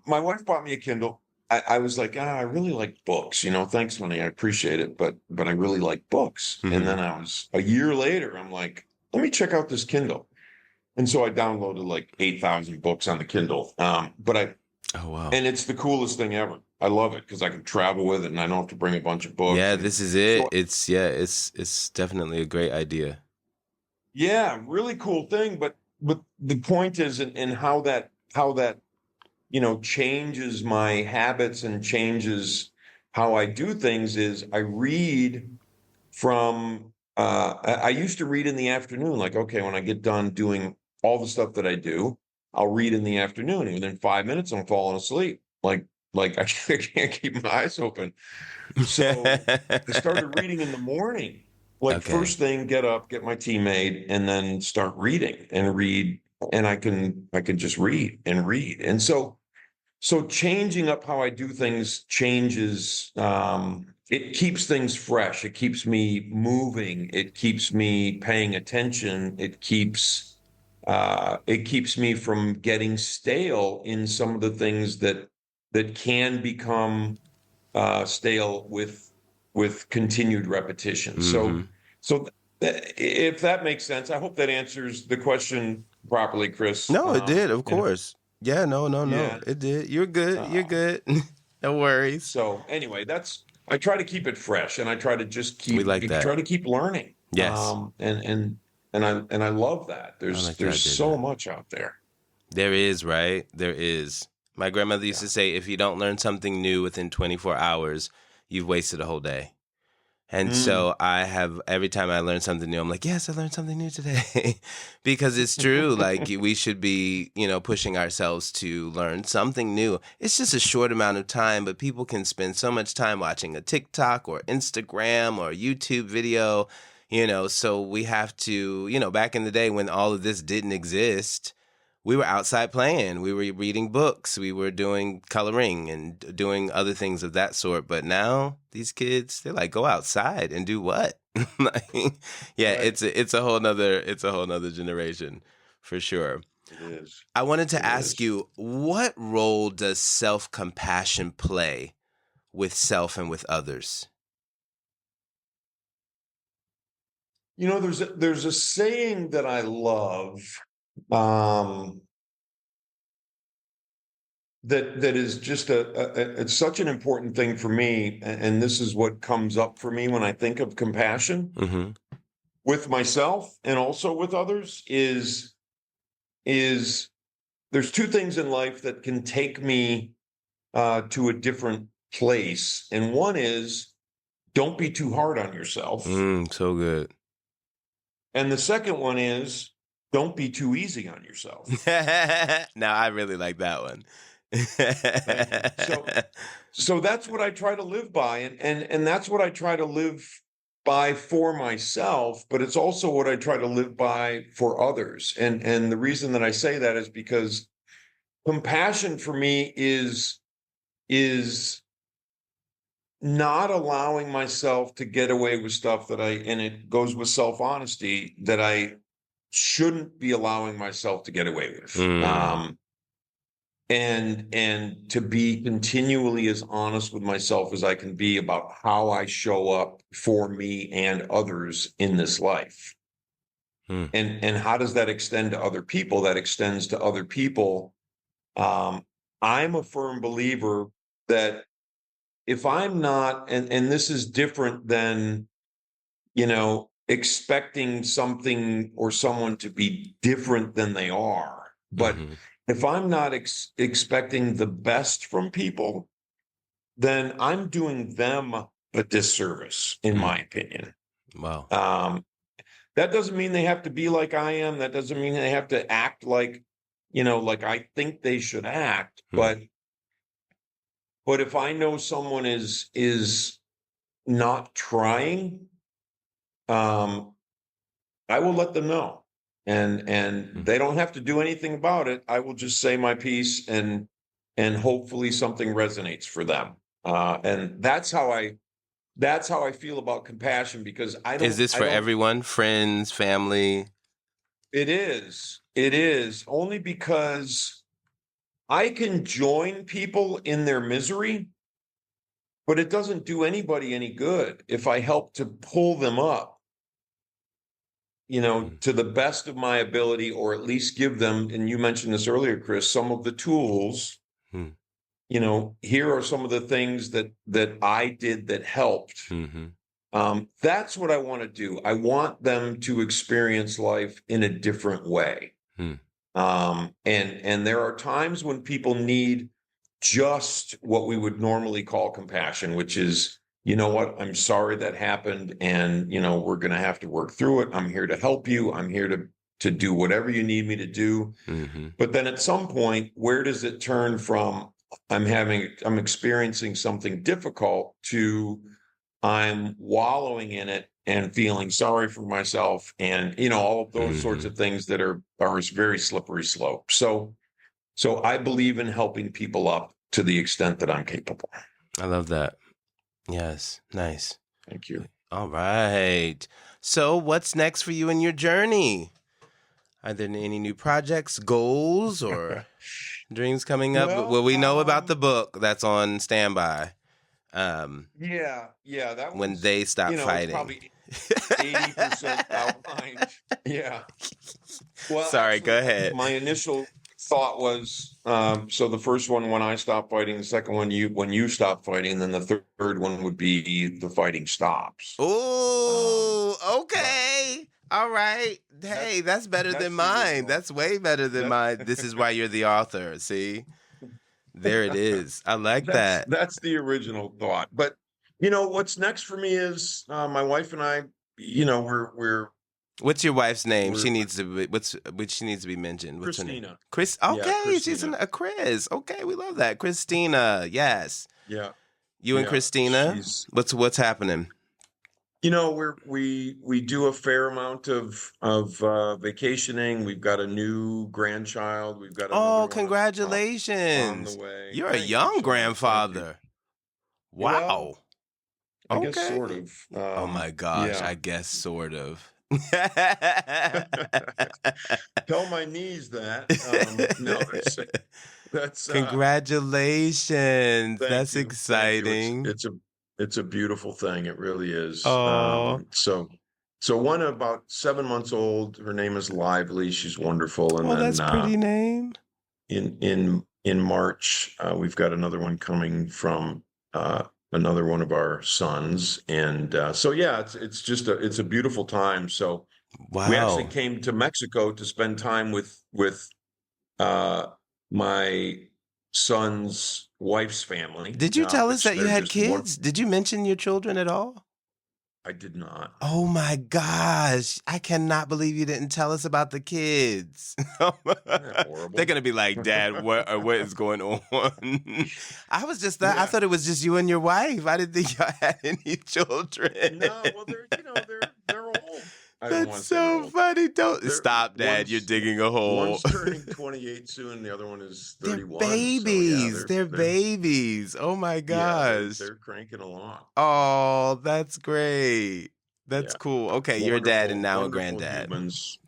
my wife bought me a Kindle. I was like, I really like books, thanks, honey, I appreciate it, but I really like books. And Mhm. then I was a year later, I'm like, let me check out this Kindle. And so I downloaded like 8,000 books on the Kindle. Oh wow. And it's the coolest thing ever. I love it because I can travel with it and I don't have to bring a bunch of books. Yeah, And this is so it. It's definitely a great idea. yeah, really cool thing. But the point is in how that changes my habits and changes how I do things is I read from I used to read in the afternoon, like, okay, when I get done doing all the stuff that I do, I'll read in the afternoon. And within 5 minutes, I'm falling asleep. Like I can't keep my eyes open. So I started reading in the morning. Like Okay. first thing, get up, get my tea made, and then start reading and read. And I can just read and read. And so changing up how I do things changes, it keeps things fresh. It keeps me moving. It keeps me paying attention. It keeps me from getting stale in some of the things that can become stale with continued repetition. So Hmm. so if that makes sense, I hope that answers the question properly, Chris. No, it did, of And course. Yeah, no, no, no. yeah. It did. You're good. You're Uh, good. No worries. So anyway, I try to keep it fresh, and I try to just We keep like you that. try to keep learning. Yes. And I love that. I There's like the there's idea of so that. much out there. There is, right? There is. My grandmother used Yeah. to say, if you don't learn something new within 24 hours, you've wasted a whole day. And Mm. so I have, every time I learn something new, I'm like, yes, I learned something new today. Because it's true. Like, we should be, pushing ourselves to learn something new. It's just a short amount of time, but people can spend so much time watching a TikTok or Instagram or YouTube video, so we have to, back in the day when all of this didn't exist, we were outside playing. We were reading books. We were doing coloring and doing other things of that sort. But now these kids, they're like, go outside and do what? Like, yeah, Right. it's a whole nother generation for sure. It is. I wanted to It ask is. you, what role does self-compassion play with self and with others? There's a saying that I love, um, that is just it's such an important thing for me, and this is what comes up for me when I think of compassion Mm-hmm. with myself and also with others is there's two things in life that can take me to a different place. And one is don't be too hard on yourself. So good. And the second one is don't be too easy on yourself. Now I really like that one. Thank you. So that's what I try to live by, and that's what I try to live by for myself, but it's also what I try to live by for others. And the reason that I say that is because compassion for me is not allowing myself to get away with stuff and it goes with self-honesty, that I shouldn't be allowing myself to get away with. And to be continually as honest with myself as I can be about how I show up for me and others in this life. And how does that extend to other people? That extends to other people. I'm a firm believer that if I'm not, and this is different than, expecting something or someone to be different than they are, but if I'm not expecting the best from people, then I'm doing them a disservice, in my opinion. Wow. That doesn't mean they have to be like I am. That doesn't mean they have to act like, like I think they should act. But if I know someone is not trying, I will let them know. And they don't have to do anything about it. I will just say my piece, and hopefully something resonates for them. And that's how I feel about compassion, because Is this for everyone? Friends, family? It is only because I can join people in their misery, but it doesn't do anybody any good if I help to pull them up, to the best of my ability, or at least give them, and you mentioned this earlier, Chris, some of the tools. Here are some of the things that I did that helped. That's what I want to do. I want them to experience life in a different way. And there are times when people need just what we would normally call compassion, which is, you know what, I'm sorry that happened, and we're going to have to work through it. I'm here to help you. I'm here to do whatever you need me to do. But then at some point, where does it turn from I'm experiencing something difficult to I'm wallowing in it and feeling sorry for myself, and all of those sorts of things that are a very slippery slope. So I believe in helping people up to the extent that I'm capable. I love that. Yes. Nice. Thank you. All right. So what's next for you in your journey? Are there any new projects, goals, or dreams coming up? Well, we know about the book that's on standby. Yeah, that was when they stop fighting. Probably 80% outlined. Yeah. Well, sorry, actually, go ahead. My initial thought was, so the first one, when I stopped fighting, the second one, when you stop fighting, then the third one would be the fighting stops. Oh, okay. All right. Hey, that's better than mine. That's way better than mine. This is why you're the author. See? There it is. I like that. That's the original thought. But what's next for me is my wife and I, we're What's your wife's name? She needs to be mentioned. What's Christina. Her name? Chris. Okay, yeah, Christina. She's a Chris. Okay, we love that. Christina. Yes. Yeah. You and Christina. What's happening? We do a fair amount of vacationing. We've got a new grandchild. We've got congratulations on the way. You're a young grandfather. Wow. Well, I guess sort of. Oh my gosh, I guess sort of. Tell my knees that. No, that's congratulations. That's exciting. It's a beautiful thing. It really is. Oh. So one about 7 months old. Her name is Lively. She's wonderful. And then that's a pretty name. In March, we've got another one coming from another one of our sons, and it's just it's a beautiful time. So wow. We actually came to Mexico to spend time with my son's wife's family. Did you tell us that you had kids? Did you mention your children at all? I did not. Oh my gosh. I cannot believe you didn't tell us about the kids. Isn't that horrible? They're going to be like, Dad, what is going on? I was just I Yeah. thought it was just you and your wife. I didn't think y'all had any children. No, well, they're old. I don't want That's to say they're so old. funny. Don't They're- stop, Dad. You're one's- digging a hole. One's turning 28 soon. The other one is They're 31. babies. So yeah, they're babies. Oh my yeah, gosh. they're cranking along. Oh, that's great. That's Yeah. cool. Okay, you're a dad and now a Wonderful granddad. Humans,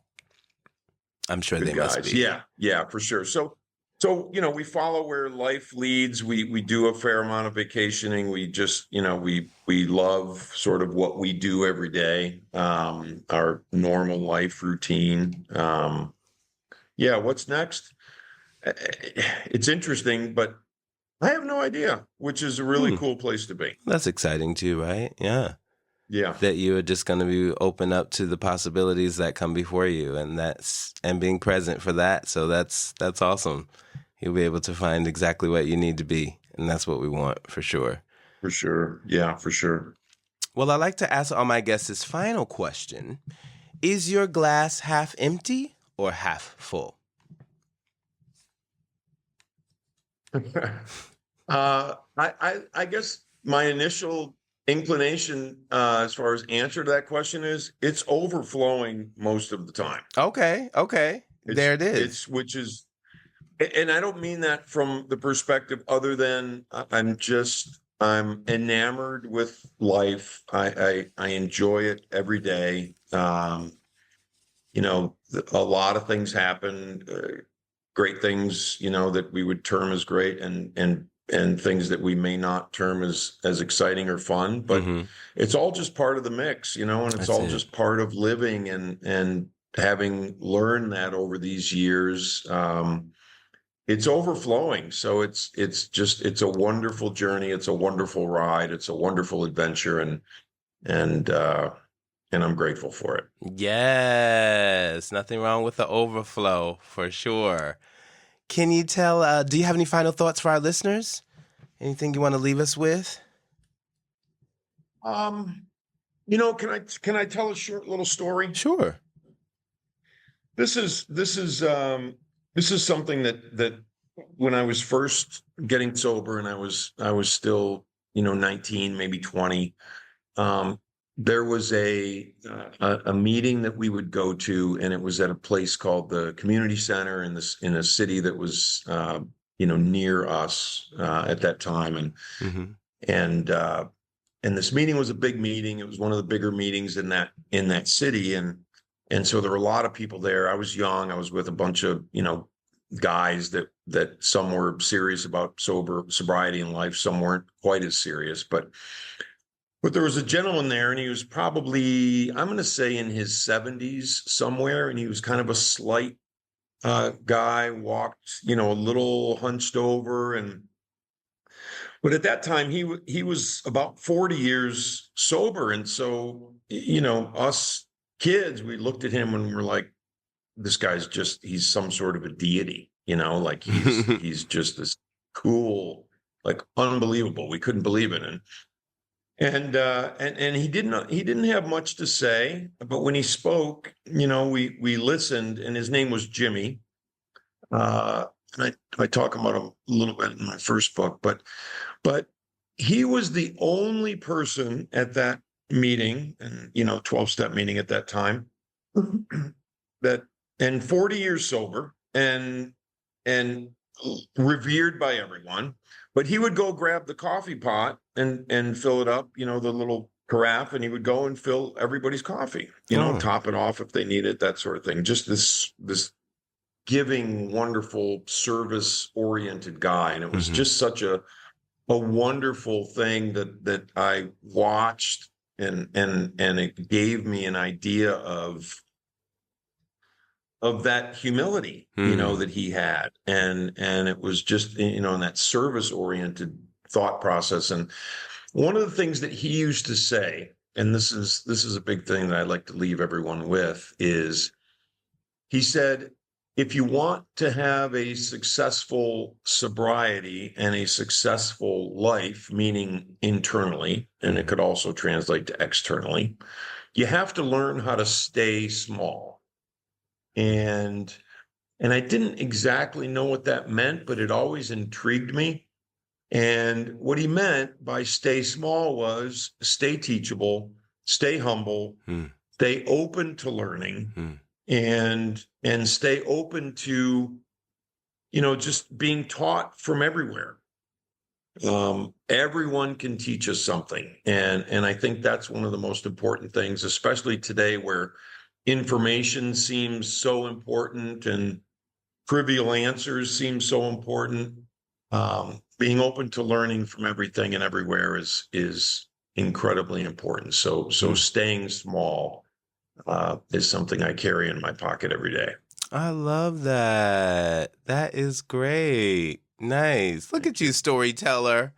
I'm sure good they must guys. be. Yeah, for sure. So we follow where life leads. We do a fair amount of vacationing. We just we love sort of what we do every day. Our normal life routine. Yeah, what's next? It's interesting, but I have no idea, which is a really cool place to be. That's exciting too, right? Yeah. Yeah. That you are just going to be open up to the possibilities that come before you, and being present for that. So that's awesome. You'll be able to find exactly what you need to be, and that's what we want for sure. For sure. Yeah, for sure. Well, I like to ask all my guests this final question: is your glass half empty or half full? I guess my initial inclination as far as answer to that question is it's overflowing most of the time. Okay. There it is. And I don't mean that from the perspective other than I'm enamored with life. I enjoy it every day. A lot of things happen, great things, that we would term as great, and things that we may not term as exciting or fun, but it's all just part of the mix, and it's That's all it. just part of living and having learned that over these years. It's overflowing. So it's a wonderful journey. It's a wonderful ride. It's a wonderful adventure. And I'm grateful for it. Yes. Nothing wrong with the overflow, for sure. Can you tell, do you have any final thoughts for our listeners? Anything you want to leave us with? Can I tell a short little story? Sure. This is something that when I was first getting sober and I was still, 19, maybe 20, there was a meeting that we would go to, and it was at a place called the Community Center in a city that was near us at that time, and this meeting was a big meeting. It was one of the bigger meetings in that city, and so there were a lot of people there. I was young. I was with a bunch of guys that some were serious about sobriety in life, some weren't quite as serious, but there was a gentleman there, and he was probably, I'm going to say, in his 70s somewhere, and he was kind of a slight guy, walked, a little hunched over, but at that time he was about 40 years sober, and so us kids, we looked at him and we're like, this guy's he's some sort of a deity, like he's just this cool, like unbelievable. We couldn't believe it, and he didn't have much to say, but when he spoke, we listened, and his name was Jimmy. And I talk about him a little bit in my first book, but he was the only person at that meeting, and 12-step meeting at that time, and 40 years sober and revered by everyone, but he would go grab the coffee pot and fill it up, the little carafe, and he would go and fill everybody's coffee, top it off if they need it, that sort of thing. Just this giving, wonderful, service-oriented guy. And it was just such a wonderful thing that I watched, and it gave me an idea of that humility, that he had. And it was just, in that service-oriented thought process. And one of the things that he used to say, and this is a big thing that I like to leave everyone with, is he said, if you want to have a successful sobriety and a successful life, meaning internally, and it could also translate to externally, you have to learn how to stay small. And I didn't exactly know what that meant, but it always intrigued me. And what he meant by stay small was stay teachable, stay humble, stay open to learning, and stay open to, just being taught from everywhere. Everyone can teach us something. And I think that's one of the most important things, especially today where information seems so important and trivial answers seem so important. Being open to learning from everything and everywhere is incredibly important. So staying small is something I carry in my pocket every day. I love that. That is great. Nice. Look at you, storyteller.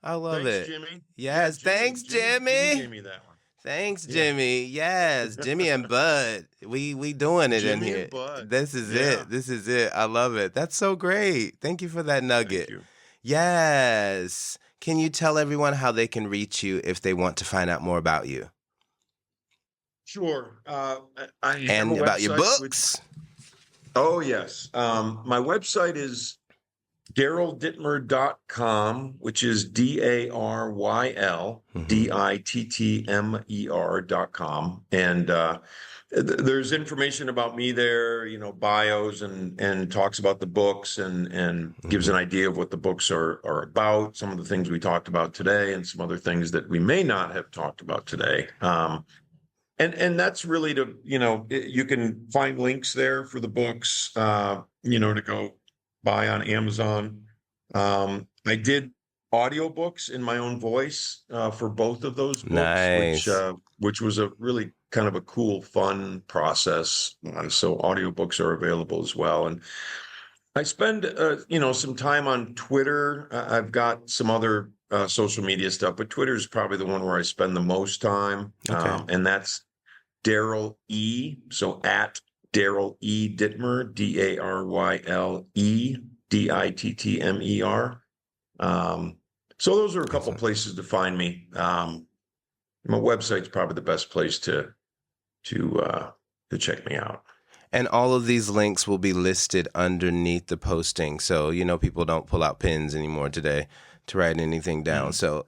I love it. Thanks, Jimmy. Yes, Yeah, thanks, Jimmy. Jimmy gave me that one. Thanks, Jimmy. Yes, Jimmy and Bud. We doing it in Jimmy here. and Bud. This is it. This is it. I love it. That's so great. Thank you for that nugget. Thank you. Yes. Can you tell everyone how they can reach you if they want to find out more about you? Sure. I have And a about your website books? Oh, yes. My website is daryldittmer.com, which is DARYLDITTMER.com. And there's information about me there, bios and talks about the books and gives an idea of what the books are about, some of the things we talked about today and some other things that we may not have talked about today. And that's really you can find links there for the books, to go buy on Amazon. I did audiobooks in my own voice for both of those books, Nice. which was a really kind of a cool, fun process. So audiobooks are available as well. And I spend, some time on Twitter. I've got some other social media stuff, but Twitter is probably the one where I spend the most time. Okay. And that's Daryl E. So at Daryl E. Dittmer, DARYLEDITTMER. So those are a couple places to find me. My website's probably the best place to check me out. And all of these links will be listed underneath the posting. So, people don't pull out pens anymore today to write anything down. So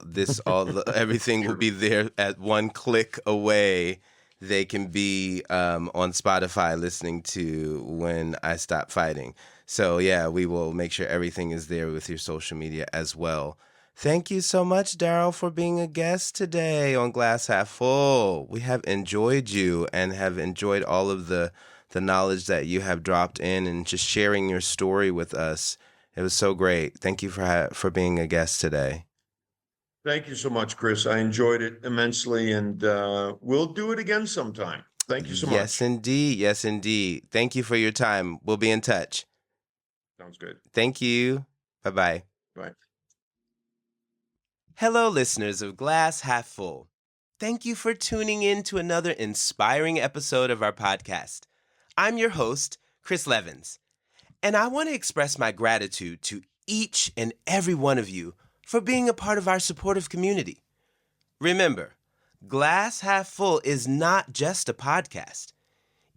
everything will be there at one click away. They can be on Spotify listening to When I Stop Fighting. So, yeah, we will make sure everything is there with your social media as well. Thank you so much, Daryl, for being a guest today on Glass Half Full. We have enjoyed you and have enjoyed all of the knowledge that you have dropped in and just sharing your story with us. It was so great. Thank you for being a guest today. Thank you so much, Chris. I enjoyed it immensely, and we'll do it again sometime. Thank you so much. Yes, indeed. Yes, indeed. Thank you for your time. We'll be in touch. Sounds good. Thank you. Bye-bye. Bye. Hello, listeners of Glass Half Full. Thank you for tuning in to another inspiring episode of our podcast. I'm your host, Chris Levens, and I want to express my gratitude to each and every one of you for being a part of our supportive community. Remember, Glass Half Full is not just a podcast.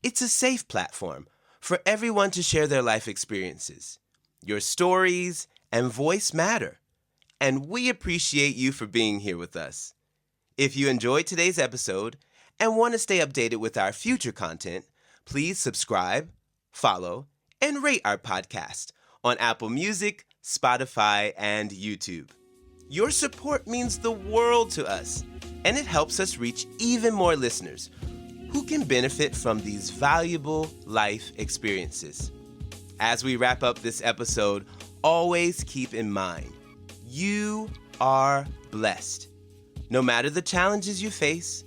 It's a safe platform for everyone to share their life experiences. Your stories and voice matter, and we appreciate you for being here with us. If you enjoyed today's episode and want to stay updated with our future content, please subscribe, follow, and rate our podcast on Apple Music, Spotify, and YouTube. Your support means the world to us, and it helps us reach even more listeners who can benefit from these valuable life experiences. As we wrap up this episode, always keep in mind, you are blessed. No matter the challenges you face,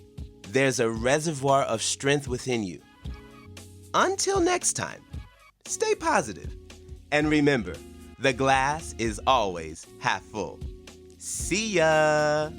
there's a reservoir of strength within you. Until next time, stay positive, and remember, the glass is always half full. See ya!